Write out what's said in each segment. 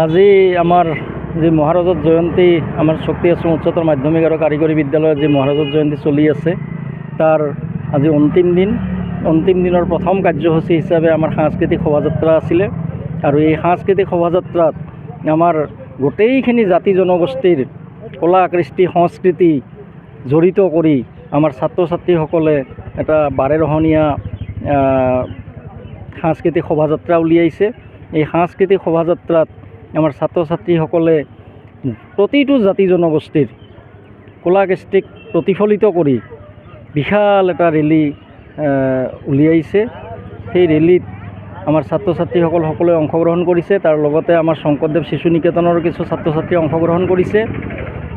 আজি আমাৰ যি মহাৰাজত জয়ন্তী আমাৰ শক্তি আশ্ৰম উচ্চতৰ মাধ্যমিক আৰু কাৰিকৰী বিদ্যালয়ত যি মহাৰাজত জয়ন্তী চলি আছে তাৰ আজি অন্তিম দিনৰ প্ৰথম কাৰ্যসূচী হিচাপে আমাৰ সাংস্কৃতিক শোভাযাত্ৰা আছিলে আৰু এই সাংস্কৃতিক শোভাযাত্ৰাত আমাৰ গোটেইখিনি জাতি জনগোষ্ঠীৰ কলা কৃষ্টি সংস্কৃতি জড়িত কৰি আমাৰ ছাত্ৰ ছাত্ৰীসকলে এটা বাৰেৰহণীয়া সাংস্কৃতিক শোভাযাত্ৰা উলিয়াইছে। এই সাংস্কৃতিক শোভাযাত্ৰাত আমাৰ ছাত্ৰ ছাত্ৰীসকলে প্ৰতিটো জাতি জনগোষ্ঠীৰ কলা কৃষ্টিক প্ৰতিফলিত কৰি বিশাল এটা ৰেলী উলিয়াইছে। সেই ৰেলীত আমাৰ ছাত্ৰ ছাত্ৰীসকল সকলোৱে অংশগ্ৰহণ কৰিছে। তাৰ লগতে আমাৰ শংকৰদেৱ শিশু নিকেতনৰ কিছু ছাত্ৰ ছাত্ৰী অংশগ্ৰহণ কৰিছে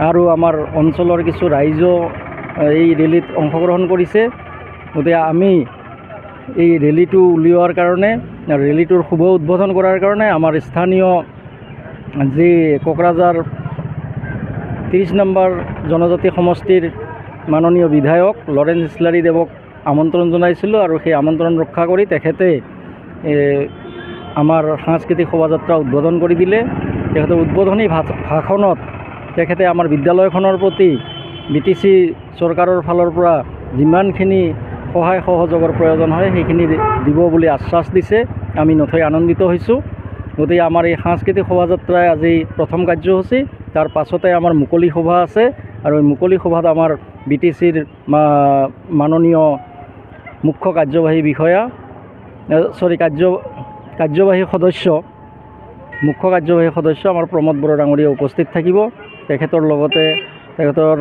আৰু আমাৰ অঞ্চলৰ কিছু ৰাইজো এই ৰেলীত অংশগ্ৰহণ কৰিছে। গতিকে আমি এই ৰেলীটো উলিওৱাৰ কাৰণে ৰেলীটোৰ শুভ উদ্বোধন কৰাৰ কাৰণে আমাৰ স্থানীয় যি কোকৰাঝাৰ 30 নম্বৰ জনজাতি সমষ্টিৰ মাননীয় বিধায়ক লৰেঞ্চ ইছলাৰী দেৱক আমন্ত্ৰণ জনাইছিলোঁ আৰু সেই আমন্ত্ৰণ ৰক্ষা কৰি তেখেতে আমাৰ সাংস্কৃতিক শোভাযাত্ৰা উদ্বোধন কৰি দিলে। তেখেতৰ উদ্বোধনী ভাষণত তেখেতে আমাৰ বিদ্যালয়খনৰ প্ৰতি BTC চৰকাৰৰ ফালৰ পৰা যিমানখিনি সহায় সহযোগৰ প্ৰয়োজন হয় সেইখিনি দিব বুলি আশ্বাস দিছে। আমি নথৈ আনন্দিত হৈছোঁ। গতিকে আমাৰ এই সাংস্কৃতিক শোভাযাত্ৰাই আজি প্ৰথম কাৰ্যসূচী, তাৰ পাছতে আমাৰ মুকলি সভা আছে আৰু এই মুকলি সভাত আমাৰ BTCৰ মাননীয় মুখ্য কাৰ্যবাহী বিষয়া কাৰ্যবাহী সদস্য মুখ্য কাৰ্যবাহী সদস্য আমাৰ প্ৰমোদ বড়ো ডাঙৰীয়া উপস্থিত থাকিব। তেখেতৰ লগতে তেখেতৰ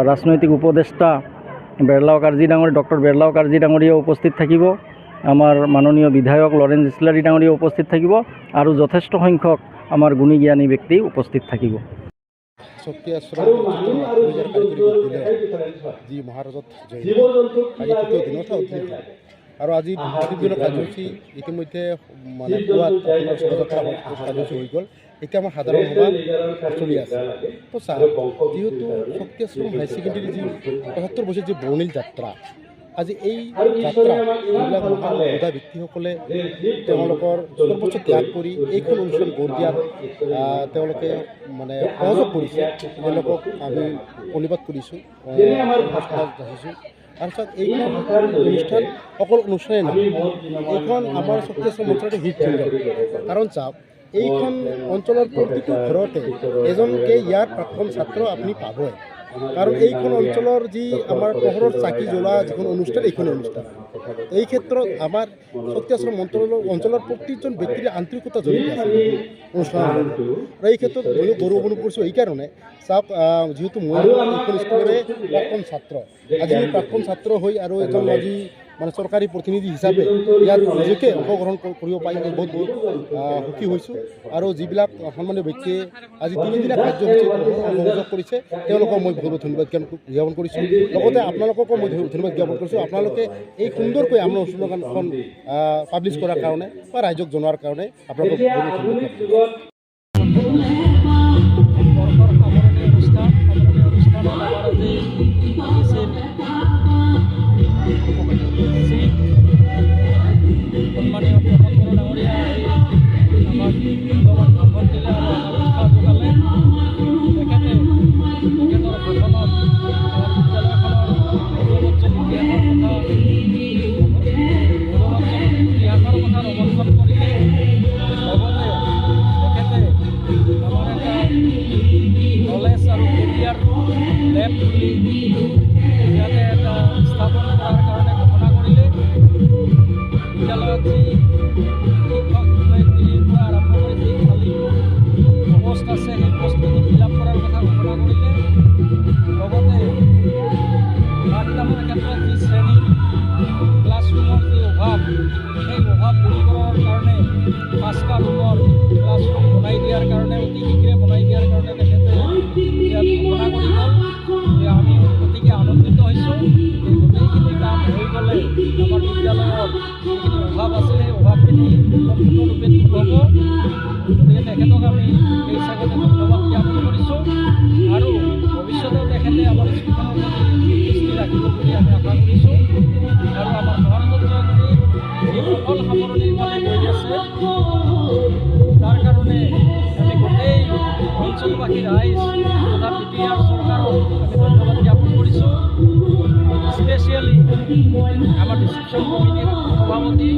ৰাজনৈতিক উপদেষ্টা বেৰলাও কাৰ্জী ডাঙৰী ডক্টৰ বেৰলাও কাৰ্জী ডাঙৰীয়া উপস্থিত থাকিব। আমাৰ মাননীয় বিধায়ক লৰেঞ্চ ইছলাৰী ডাঙৰীয়া উপস্থিত থাকিব আৰু যথেষ্ট সংখ্যক আমাৰ গুণী জ্ঞানী ব্যক্তি উপস্থিত থাকিব। শক্তি আশ্ৰম যি মহাৰাজত আজি তৃতীয় দিনত আৰু আজি দিনৰ কাৰ্যসূচী ইতিমধ্যে মানে পুৱাত শোভাযাত্ৰা কাৰ্যসূচী হৈ গ'ল। এতিয়া আমাৰ সাধাৰণ সভা চলি আছে। তো যিহেতু শক্তি আশ্ৰম হাই ছেকেণ্ডেৰী যি ৭৫ বছৰ যি বৰ্ণিল যাত্ৰা, আজি এই যাত্ৰা যিবিলাক মহান মেধা ব্যক্তিসকলে তেওঁলোকৰ সৰ্বোচ্চ ত্যাগ কৰি এইখন অনুষ্ঠান গঢ় দিয়াত তেওঁলোকে মানে সহযোগ কৰিছে, তেওঁলোকক আমি ধন্যবাদ কৰিছোঁ, যাচিছোঁ। তাৰপিছত এইখন অনুষ্ঠান অকল অনুষ্ঠানেই নহয়, এইখন আমাৰ শক্তি আশ্ৰম অঞ্চলতে হৃদপিণ্ড। কাৰণ চাওক, এইখন অঞ্চলৰ প্ৰতিটো ঘৰতে এজনকে ইয়াৰ প্ৰাক্তন ছাত্ৰ আপুনি পাবই। কাৰণ এইখন অঞ্চলৰ যি আমাৰ পোহৰৰ চাকি জ্বলা যিখন অনুষ্ঠান, এইখন অনুষ্ঠান এই ক্ষেত্ৰত আমাৰ শক্তি আশ্ৰম অঞ্চলৰ প্ৰতিজন ব্যক্তিৰ আন্তৰিকতা জড়িত আছে অনুষ্ঠানৰ লগত। আৰু এই ক্ষেত্ৰত ময়ো গৌৰৱ অনুভৱ কৰিছোঁ এইকাৰণে, চাওক, যিহেতু মই এইখন স্কুলৰে প্ৰাক্তন ছাত্ৰ, আজি প্ৰাক্তন ছাত্ৰ হৈ আৰু এজন আজি মানে চৰকাৰী প্ৰতিনিধি হিচাপে ইয়াত নিজকে অংশগ্ৰহণ কৰিব পাৰি মই বহুত সুখী হৈছোঁ। আৰু যিবিলাক সন্মানীয় ব্যক্তিয়ে আজি 3 দিনীয়া কাৰ্যসূচীত সহযোগ কৰিছে তেওঁলোকক মই বহুত ধন্যবাদ জ্ঞাপন কৰিছোঁ। লগতে আপোনালোককো মই ধন্যবাদ জ্ঞাপন কৰিছোঁ, আপোনালোকে এই সুন্দৰকৈ আমাৰ অনুষ্ঠানখন পাব্লিছ কৰাৰ কাৰণে বা ৰাইজক জনোৱাৰ কাৰণে আপোনালোকক বহুত ধন্যবাদ তেখেতক আমি এই হিচাপতে ধন্যবাদ জ্ঞাপন কৰিছোঁ আৰু ভৱিষ্যতেও তেখেতে আমাৰ স্কুলখনৰ প্ৰতি দৃষ্টি ৰাখিব বুলি আমি আশা কৰিছোঁ। আৰু আমাৰ মহাৰাজত জয়ন্তী যি সফল সামৰণিৰ ফালে গৈ আছে তাৰ কাৰণে আমি অসমবাসীৰ ৰাইজ তথা BTR চৰকাৰক আমি ধন্যবাদ জ্ঞাপন কৰিছোঁ। স্পেচিয়েলি আমাৰ ৰিচিপশ্যন কমিটিৰ সভাপতি